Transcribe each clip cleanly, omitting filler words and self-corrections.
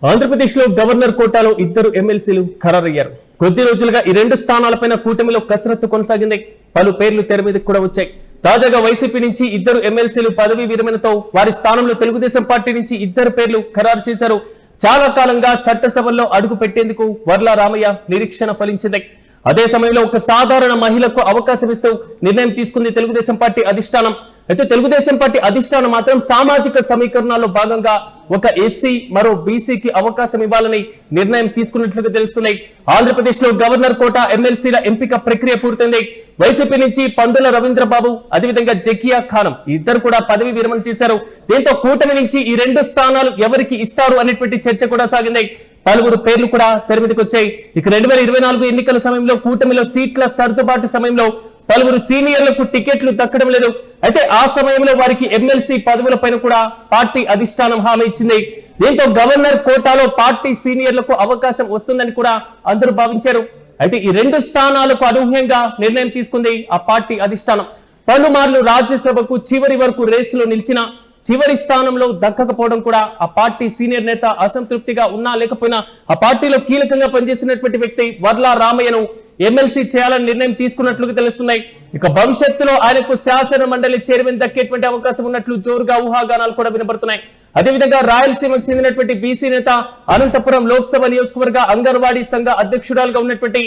ఆంధ్రప్రదేశ్ లో గవర్నర్ కోటాలో ఇద్దరు ఎమ్మెల్సీలు ఖరారయ్యారు. కొద్ది రోజులుగా ఈ రెండు స్థానాలపైన కూటమిలో కసరత్తు కొనసాగింది. పలు పేర్లు తెర మీదకి కూడా వచ్చాయి. తాజాగా వైసీపీ నుంచి ఇద్దరు ఎమ్మెల్సీలు పదవీ విరమణతో వారి స్థానంలో తెలుగుదేశం పార్టీ నుంచి ఇద్దరు పేర్లు ఖరారు చేశారు. చాలా కాలంగా చట్టసభల్లో అడుగు పెట్టేందుకు వర్ల రామయ్య నిరీక్షణ ఫలించింది. అదే సమయంలో ఒక సాధారణ మహిళకు అవకాశం ఇస్తూ నిర్ణయం తీసుకుంది తెలుగుదేశం పార్టీ అధిష్టానం. అయితే తెలుగుదేశం పార్టీ అధిష్టానం మాత్రం సామాజిక సమీకరణాల్లో భాగంగా ఒక ఎస్సీ మరో బీసీకి అవకాశం ఇవ్వాలని నిర్ణయం తీసుకున్నట్లుగా తెలుస్తున్నాయి. ఆంధ్రప్రదేశ్ లో గవర్నర్ కోట ఎమ్మెల్సీల ఎంపిక ప్రక్రియ పూర్తయింది. వైసీపీ నుంచి పండుల రవీంద్రబాబు అదేవిధంగా జకియా ఖానం ఇద్దరు కూడా పదవి విరమణ చేశారు. దీంతో కూటమి నుంచి ఈ రెండు స్థానాలు ఎవరికి ఇస్తారు అనేటువంటి చర్చ కూడా సాగింది. పలువురు పేర్లు కూడా తెర మీదకి వచ్చాయి. ఇక 2024 ఎన్నికల సమయంలో కూటమిలో సీట్ల సర్దుబాటు సమయంలో పలువురు సీనియర్లకు టికెట్లు దక్కడం లేదు. అయితే ఆ సమయంలో వారికి ఎమ్మెల్సీ పదవులపైన కూడా పార్టీ అధిష్టానం హామీ ఇచ్చింది. దీంతో గవర్నర్ కోటాలో పార్టీ సీనియర్లకు అవకాశం వస్తుందని కూడా అందరూ భావించారు. అయితే ఈ రెండు స్థానాలకు అనూహ్యంగా నిర్ణయం తీసుకుంది ఆ పార్టీ అధిష్టానం. పలుమార్లు రాజ్యసభకు చివరి వరకు రేసులో నిలిచిన చివరి స్థానంలో దక్కకపోవడం కూడా ఆ పార్టీ సీనియర్ నేత అసంతృప్తిగా ఉన్నా లేకపోయినా ఆ పార్టీలో కీలకంగా పనిచేసినటువంటి వ్యక్తి వర్ల రామయ్యను ఎమ్మెల్సీ చేయాలని నిర్ణయం తీసుకున్నట్లుగా తెలుస్తున్నాయి. ఇక భవిష్యత్తులో ఆయనకు శాసన మండలి చైర్మన్ దక్కేటువంటి అవకాశం ఉన్నట్లు జోరుగా ఊహాగానాలు కూడా వినబడుతున్నాయి. అదేవిధంగా రాయలసీమకు చెందినటువంటి బీసీ నేత అనంతపురం లోక్సభ నియోజకవర్గ అంగన్వాడీ సంఘ అధ్యక్షురాలుగా ఉన్నటువంటి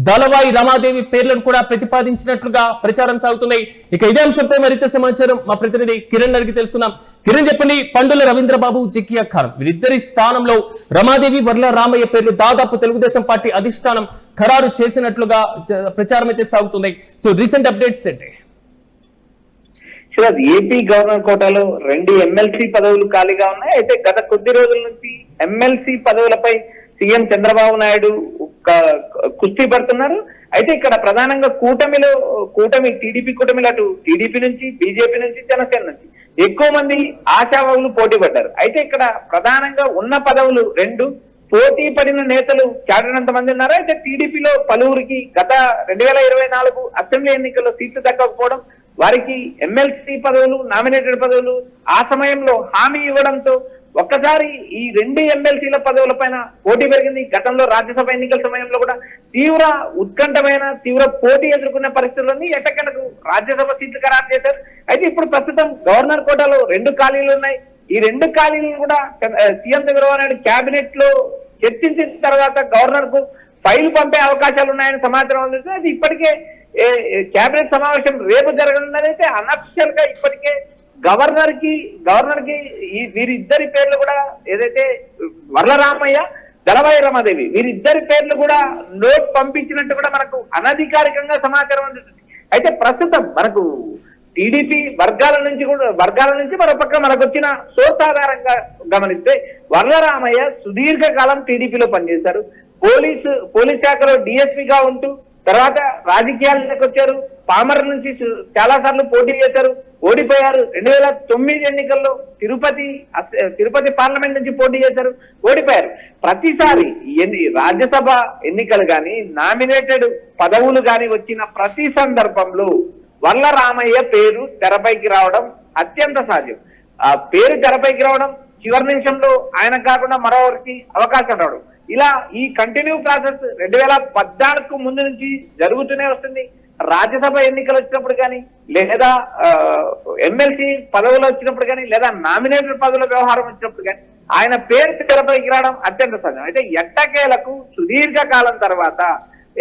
దళవాయి రమాదేవి పేర్లను కూడా ప్రతిపాదించినట్లుగా ప్రచారం సాగుతున్నాయి. ఇక ఇదే అంశంపై మరింత సమాచారం మా ప్రతినిధి కిరణ్ అడిగి తెలుసుకుందాం. కిరణ్ చెప్పండి, పండుల రవీంద్రబాబు జకియా ఖానం వీరిద్దరి స్థానంలో రమాదేవి వర్ల రామయ్య పేర్లు దాదాపు తెలుగుదేశం పార్టీ అధిష్టానం ఖరారు చేసినట్లుగా ప్రచారం అయితే సాగుతుంది. సో రీసెంట్ అప్డేట్స్ ఏంటి? ఏపీ గవర్నర్ కోటాలో 2 ఎమ్మెల్సీ పదవులు ఖాళీగా ఉన్నాయి. అయితే గత కొద్ది రోజుల నుంచి ఎమ్మెల్సీ పదవులపై సీఎం చంద్రబాబు నాయుడు కుస్తీ పడుతున్నారు. అయితే ఇక్కడ ప్రధానంగా కూటమి టీడీపీ కూటమిలో అటు టీడీపీ నుంచి, బీజేపీ నుంచి, జనసేన నుంచి ఎక్కువ మంది ఆశావాహులు పోటీ పడ్డారు. అయితే ఇక్కడ ప్రధానంగా ఉన్న పదవులు 2 పోటీ పడిన నేతలు చాటినంత మంది ఉన్నారు. అయితే టీడీపీలో పలువురికి గత 2024 అసెంబ్లీ ఎన్నికల్లో సీట్లు దక్కకపోవడం, వారికి ఎమ్మెల్సీ పదవులు, నామినేటెడ్ పదవులు ఆ సమయంలో హామీ ఇవ్వడంతో ఒక్కసారి ఈ 2 ఎమ్మెల్సీల పదవుల పైన పోటీ పెరిగింది. గతంలో రాజ్యసభ ఎన్నికల సమయంలో కూడా తీవ్ర పోటీ ఎదుర్కొన్న పరిస్థితుల్లోని ఎట్టకెలకు రాజ్యసభ సీట్లు ఖరారు చేశారు. అయితే ఇప్పుడు ప్రస్తుతం గవర్నర్ కోటాలో 2 ఖాళీలు ఉన్నాయి. ఈ 2 ఖాళీలను కూడా సీఎం చంద్రబాబు నాయుడు కేబినెట్ లో చర్చించిన తర్వాత గవర్నర్ కు ఫైల్ పంపే అవకాశాలు ఉన్నాయని సమాచారం అందింది. అది ఇప్పటికే కేబినెట్ సమావేశం రేపు జరగనున్నది. అయితే అనఫిషియల్ గా ఇప్పటికే గవర్నర్ కి వీరిద్దరి పేర్లు కూడా ఏదైతే వర్ల రామయ్య, దళవాయి రమాదేవి వీరిద్దరి పేర్లు కూడా నోట్ పంపించినట్టు కూడా మనకు అనధికారికంగా సమాచారం అందుతుంది. అయితే ప్రస్తుతం మనకు టీడీపీ వర్గాల నుంచి మరోపక్క మనకు వచ్చిన సోర్స్ ఆధారంగా గమనిస్తే వర్ల రామయ్య సుదీర్ఘకాలం టీడీపీలో పనిచేశారు. పోలీస్ శాఖలో డిఎస్పీగా ఉంటూ తర్వాత రాజకీయాలకు వచ్చారు. పామర్ నుంచి చాలా సార్లు పోటీ చేశారు, ఓడిపోయారు. 2009 ఎన్నికల్లో తిరుపతి పార్లమెంట్ నుంచి పోటీ చేశారు, ఓడిపోయారు. ప్రతిసారి రాజ్యసభ ఎన్నికలు కానీ, నామినేటెడ్ పదవులు కానీ వచ్చిన ప్రతి సందర్భంలో వర్ల రామయ్య పేరు తెరపైకి రావడం అత్యంత సాధ్యం. ఆ పేరు తెరపైకి రావడం, చివరి నిమిషంలో ఆయన కాకుండా మరొకరికి అవకాశం రావడం, ఇలా ఈ కంటిన్యూ ప్రాసెస్ 2014 ముందు నుంచి జరుగుతూనే వస్తుంది. రాజ్యసభ ఎన్నికలు వచ్చినప్పుడు కానీ, లేదా ఎమ్మెల్సీ పదవులు వచ్చినప్పుడు కానీ, లేదా నామినేటెడ్ పదవుల వ్యవహారం వచ్చినప్పుడు కానీ ఆయన పేరు తెరపైకి రావడం అత్యంత సాధ్యం. అయితే ఎట్టకేలకు సుదీర్ఘకాలం తర్వాత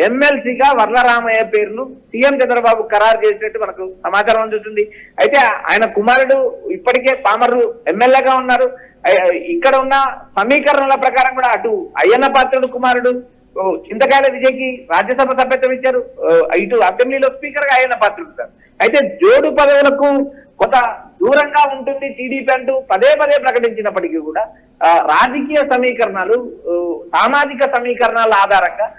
ఎమ్మెల్సీగా వర్ల రామయ్య పేరును సీఎం చంద్రబాబు ఖరారు చేసినట్టు మనకు సమాచారం అందుతుంది. అయితే ఆయన కుమారుడు ఇప్పటికే పామర్రు ఎమ్మెల్యేగా ఉన్నారు. ఇక్కడ ఉన్న సమీకరణల ప్రకారం కూడా అటు అయ్యన్న పాత్రుడు కుమారుడు చింతకాయల విజయ్కి రాజ్యసభ సభ్యత్వం ఇచ్చారు, ఇటు అసెంబ్లీలో స్పీకర్ గా అయ్యన్న పాత్రుడు సార్. అయితే జోడు పదవులకు కొంత దూరంగా ఉంటుంది టీడీపీ అంటూ పదే ప్రకటించినప్పటికీ కూడా రాజకీయ సమీకరణాలు, సామాజిక సమీకరణాల ఆధారంగా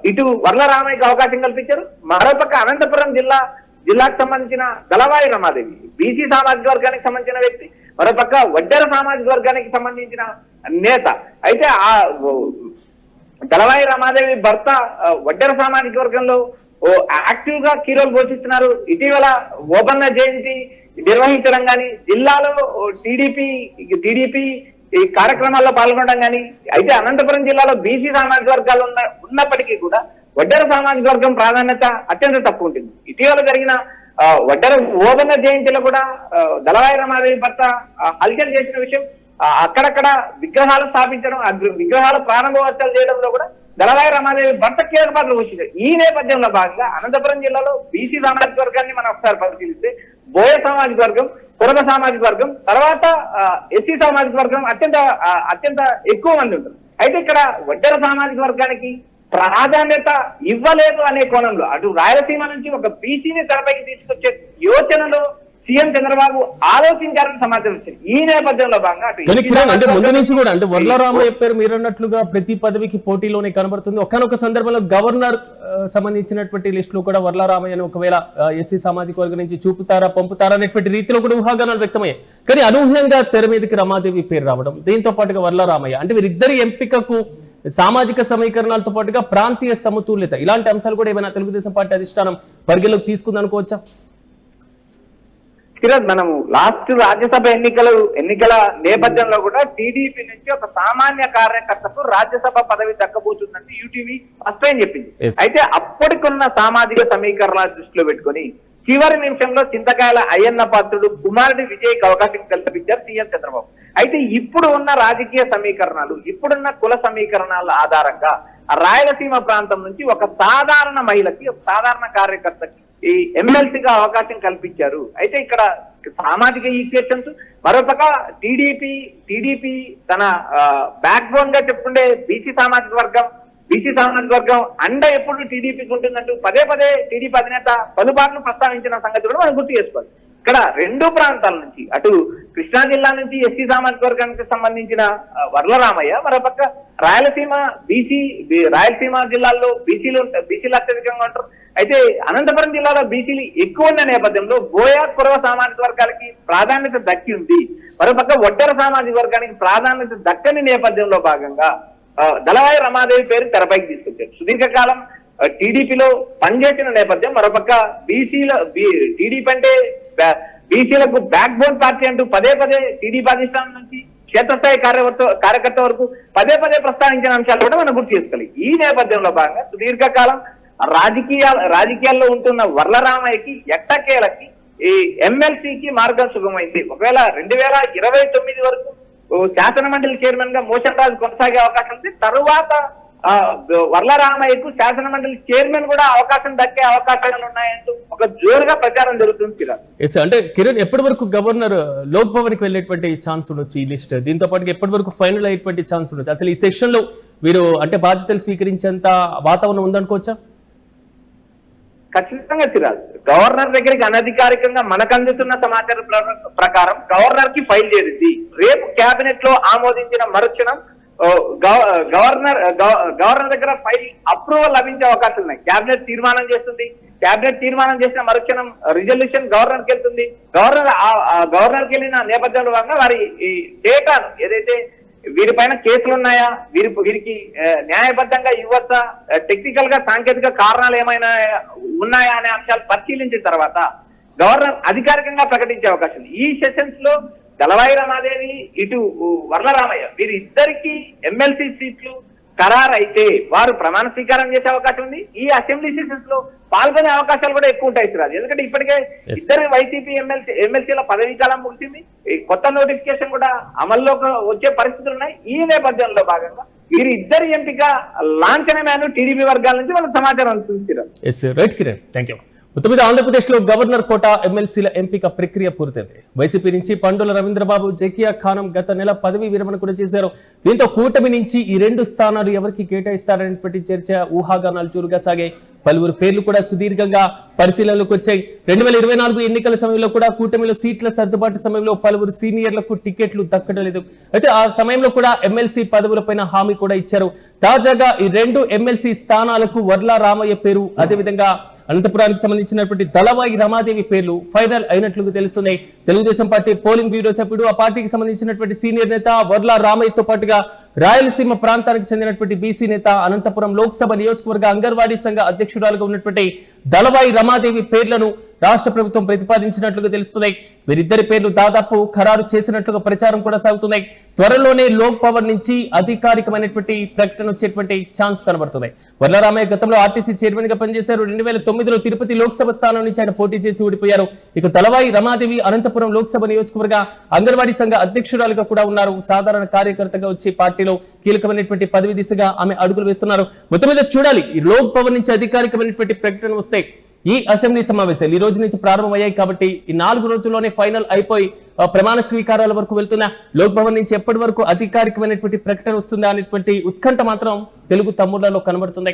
ఇటు వర్ల రామయ్యకి అవకాశం కల్పించారు. మరోపక్క అనంతపురం జిల్లాకు సంబంధించిన దళవాయి రమాదేవి బీసీ సామాజిక వర్గానికి సంబంధించిన వ్యక్తి, మరోపక్క వడ్డెర సామాజిక వర్గానికి సంబంధించిన నేత. అయితే ఆ దళవాయి రమాదేవి భర్త వడ్డెర సామాజిక వర్గంలో యాక్టివ్ గా కీ రోల్ పోషిస్తున్నారు. ఇటీవల ఓబన్న జయంతి నిర్వహించడం కానీ, జిల్లాలో టీడీపీ ఈ కార్యక్రమాల్లో పాల్గొనడం కానీ. అయితే అనంతపురం జిల్లాలో బీసీ సామాజిక వర్గాలు ఉన్నప్పటికీ కూడా వడ్డెర సామాజిక వర్గం ప్రాధాన్యత అత్యంత తక్కువ ఉంటుంది. ఇటీవల జరిగిన వడ్డెర ఓబన్న జయంతిలో కూడా దళవాయి రమాదేవి భర్త హల్చల్ చేసిన విషయం, అక్కడక్కడ విగ్రహాలు స్థాపించడం, విగ్రహాల ప్రారంభోత్సవాలు చేయడంలో కూడా దళవాయి రమాదేవి భర్త కీలక పాత్ర పోషించారు. ఈ నేపథ్యంలో భాగంగా అనంతపురం జిల్లాలో బీసీ సామాజిక వర్గాన్ని మనం ఒకసారి పరిశీలిస్తే బోయ సామాజిక వర్గం, కురబ సామాజిక వర్గం, తర్వాత ఎస్సీ సామాజిక వర్గం అత్యంత ఎక్కువ మంది ఉంటారు. అయితే ఇక్కడ వడ్డెర సామాజిక వర్గానికి ప్రాధాన్యత ఇవ్వలేదు అనే కోణంలో అటు రాయలసీమ నుంచి ఒక బీసీని తెరపైకి తీసుకొచ్చే యోచనలో సీఎం చంద్రబాబు ఆలోచించారని సమాచారం వచ్చింది. ఈ నేపథ్యంలో భాగంగా అంటే ముందు నుంచి కూడా అంటే వర్లరామయ్య పేరు మీరు అన్నట్లుగా ప్రతి పదవికి పోటీలోనే కనబడుతుంది. ఒకనొక సందర్భంలో గవర్నర్ సంబంధించినటువంటి లిస్ట్ లో కూడా వర్లరామయ్యను ఒకవేళ ఎస్సీ సామాజిక వర్గం నుంచి చూపుతారా పంపుతారా అనేటువంటి రీతిలో కూడా ఊహాగానాలు వ్యక్తమయ్యాయి. కానీ అనూహ్యంగా తెర మీదకి రమాదేవి పేరు రావడం, దీంతో పాటుగా వర్లరామయ్య అంటే వీరిద్దరి ఎంపికకు సామాజిక సమీకరణాలతో పాటుగా ప్రాంతీయ సమతుల్యత ఇలాంటి అంశాలు కూడా ఏమైనా తెలుగుదేశం పార్టీ అధిష్టానం పరిగణలోకి తీసుకుందనుకోవచ్చా? మనము లాస్ట్ రాజ్యసభ ఎన్నికల నేపథ్యంలో కూడా టీడీపీ నుంచి ఒక సామాన్య కార్యకర్తకు రాజ్యసభ పదవి దక్కబోతుందని యూటీవీ ఫస్ట్ టైం చెప్పింది. అయితే అప్పటికున్న సామాజిక సమీకరణాల దృష్టిలో పెట్టుకొని చివరి నిమిషంలో చింతకాయల అయ్యన్న పాత్రుడు కుమారుడి విజయ్కి అవకాశం కల్పించారు సీఎం చంద్రబాబు. అయితే ఇప్పుడు ఉన్న రాజకీయ సమీకరణాలు, ఇప్పుడున్న కుల సమీకరణాల ఆధారంగా రాయలసీమ ప్రాంతం నుంచి ఒక సాధారణ మహిళకి, ఒక సాధారణ కార్యకర్తకి ఈ ఎమ్మెల్సీగా అవకాశం కల్పించారు. అయితే ఇక్కడ సామాజిక ఈక్వేషన్స్, మరోపక్క టీడీపీ తన బ్యాక్ బోన్ గా చెప్పుకుంటే బీసీ సామాజిక వర్గం అండ ఎప్పుడు టీడీపీకి ఉంటుందంటూ పదే టీడీపీ అధినేత పలుబార్లు ప్రస్తావించిన సంగతి కూడా మనం గుర్తు చేసుకోవాలి. ఇక్కడ రెండు ప్రాంతాల నుంచి, అటు కృష్ణా జిల్లా నుంచి ఎస్సీ సామాజిక వర్గానికి సంబంధించిన వర్లరామయ్య, మరోపక్క రాయలసీమ జిల్లాల్లో బీసీలు అత్యధికంగా ఉంటారు. అయితే అనంతపురం జిల్లాలో బీసీలు ఎక్కువ ఉన్న నేపథ్యంలో బోయ కురవ సామాజిక వర్గాలకి ప్రాధాన్యత దక్కి ఉంది. మరోపక్క వడ్డెర సామాజిక వర్గానికి ప్రాధాన్యత దక్కని నేపథ్యంలో భాగంగా దళవాయి రమాదేవి పేరు తెరపైకి తీసుకొచ్చారు. సుదీర్ఘకాలం టీడీపీలో పనిచేసిన నేపథ్యం, మరోపక్క టీడీపీ అంటే బీసీలకు బ్యాక్ బోన్ పార్టీ అంటూ పదే టీడీపీ అధిష్టానం నుంచి క్షేత్రస్థాయి కార్యకర్త వరకు పదే ప్రస్తావించిన అంశాలు కూడా మనం గుర్తు చేసుకోవాలి. ఈ నేపథ్యంలో భాగంగా సుదీర్ఘకాలం రాజకీయాల్లో ఉంటున్న వర్లరామయ్యకి ఎట్టకేలకి ఈ ఎమ్మెల్సీకి మార్గం సుగమైంది. ఒకవేళ 2029 వరకు శాసన మండలి చైర్మన్ గా మోషన్ రాజు కొనసాగే అవకాశం ఉంది. తరువాత వర్లరామయ్యకు శాసన మండలి చైర్మన్ కూడా అవకాశం దక్కే అవకాశాలు ఉన్నాయంటూ ఒక జోరుగా ప్రచారం జరుగుతుంది కిరణ్. అంటే కిరణ్, ఎప్పటి వరకు గవర్నర్ లోక్ భవన్ కి వెళ్ళేటువంటి ఛాన్స్ ఉండొచ్చు ఈ లిస్ట్? దీంతో పాటు ఎప్పటి వరకు ఫైనల్ అయ్యేటువంటి ఛాన్స్ ఉండొచ్చు? అసలు ఈ సెక్షన్ లో వీరు అంటే బాధ్యతలు స్వీకరించేంత వాతావరణం ఉందనుకోవచ్చా? ఖచ్చితంగా చిరాదు. గవర్నర్ దగ్గరికి అనధికారికంగా మనకు అందుతున్న సమాచారం ప్రకారం గవర్నర్ కి ఫైల్ చేసింది. రేపు కేబినెట్ లో ఆమోదించిన మరుక్షణం గవర్నర్ దగ్గర ఫైల్ అప్రూవల్ లభించే అవకాశం ఉన్నాయి. కేబినెట్ తీర్మానం చేస్తుంది. కేబినెట్ తీర్మానం చేసిన మరుక్షణం రిజల్యూషన్ గవర్నర్కి వెళ్తుంది. గవర్నర్కి వెళ్ళిన నేపథ్యంలో భాగంగా వారి ఈ డేటాను, ఏదైతే వీరిపైన కేసులు ఉన్నాయా, వీరికి న్యాయబద్ధంగా ఇవ్వచ్చా, టెక్నికల్ గా సాంకేతిక కారణాలు ఏమైనా ఉన్నాయా అనే అంశాలు పరిశీలించిన తర్వాత గవర్నర్ అధికారికంగా ప్రకటించే అవకాశం ఉంది. ఈ సెషన్స్ లో దళవాయి రమాదేవి, ఇటు వర్లరామయ్య, వీరిద్దరికి ఎమ్మెల్సీ సీట్లు ఖరారైతే వారు ప్రమాణ స్వీకారం చేసే అవకాశం ఉంది. ఈ అసెంబ్లీ సెషన్స్ లో పాల్గొనే అవకాశాలు కూడా ఎక్కువ ఉంటాయి సార్. ఎందుకంటే ఇప్పటికే ఇద్దరు వైసీపీ ఎమ్మెల్సీల పదవీ కాలం ముగిసింది. ఈ కొత్త నోటిఫికేషన్ కూడా అమల్లోకి వచ్చే పరిస్థితులు ఉన్నాయి. ఈ నేపథ్యంలో భాగంగా వీరి ఇద్దరి ఎంపిక లాంఛనమైన టీడీపీ వర్గాల నుంచి మనకు సమాచారం అందుతుంది. మొత్తం మీద ఆంధ్రప్రదేశ్ లో గవర్నర్ కోట ఎమ్మెల్సీల ఎంపిక ప్రక్రియ పూర్తయింది. వైసీపీ నుంచి పండుల రవీంద్రబాబు, జకియా ఖానం గత నెల పదవీ విరమణ కూడా చేశారు. దీంతో కూటమి నుంచి ఈ 2 స్థానాలు ఎవరికి కేటాయిస్తారనేటువంటి చర్చ, ఊహాగానాలు చురుగా సాగాయి. పలువురు పేర్లు కూడా సుదీర్ఘంగా పరిశీలనలోకి వచ్చాయి. 2024 ఎన్నికల సమయంలో కూడా కూటమిలో సీట్ల సర్దుబాటు సమయంలో పలువురు సీనియర్లకు టికెట్లు దక్కడం లేదు. అయితే ఆ సమయంలో కూడా ఎమ్మెల్సీ పదవులపైన హామీ కూడా ఇచ్చారు. తాజాగా ఈ 2 ఎమ్మెల్సీ స్థానాలకు వర్లరామయ్య పేరు, అదేవిధంగా అనంతపురానికి సంబంధించినటువంటి దళవాయి రమాదేవి పేర్లు ఫైనల్ అయినట్లుగా తెలుస్తున్నాయి. తెలుగుదేశం పార్టీ పోలింగ్ బ్యూరో సభ్యుడు, ఆ పార్టీకి సంబంధించినటువంటి సీనియర్ నేత వర్లరామయ్యతో పాటుగా రాయలసీమ ప్రాంతానికి చెందినటువంటి బీసీ నేత, అనంతపురం లోక్సభ నియోజకవర్గ అంగన్వాడీ సంఘ అధ్యక్షురాలుగా ఉన్నటువంటి దళవాయి రమాదేవి పేర్లను రాష్ట్ర ప్రభుత్వం ప్రతిపాదించినట్లుగా తెలుస్తుంది. వీరిద్దరి పేర్లు దాదాపు ఖరారు చేసినట్లుగా ప్రచారం కూడా సాగుతుంది. త్వరలోనే లోక్ పవర్ నుంచి అధికారికమైనటువంటి ప్రకటన వచ్చేటువంటి ఛాన్స్ కనబడుతుంది. వర్లరామయ్య గతంలో ఆర్టీసీ చైర్మన్ గా పనిచేశారు. 2009లో తిరుపతి లోక్సభ స్థానం నుంచి ఆయన పోటీ చేసి ఓడిపోయారు. ఇక తలవాయి రమాదేవి అనంతపురం లోక్సభ నియోజకవర్గ అంగన్వాడీ సంఘ అధ్యక్షురాలుగా కూడా ఉన్నారు. సాధారణ కార్యకర్తగా వచ్చి పార్టీలో కీలకమైనటువంటి పదవి దిశగా ఆమె అడుగులు వేస్తున్నారు. మొత్తం మీద చూడాలి, ఈ లోక్ పవర్ నుంచి అధికారికమైనటువంటి ప్రకటన వస్తే ఈ అసెంబ్లీ సమావేశాలు ఈ రోజు నుంచి ప్రారంభమయ్యాయి కాబట్టి ఈ 4 రోజుల్లోనే ఫైనల్ అయిపోయి ప్రమాణ స్వీకారాల వరకు వెళ్తున్న లోక్ భవన్ నుంచి ఎప్పటి వరకు అధికారికమైనటువంటి ప్రకటన వస్తుందా అనేటువంటి ఉత్కంఠ మాత్రం తెలుగు తమ్ముళ్లలో కనబడుతుంది.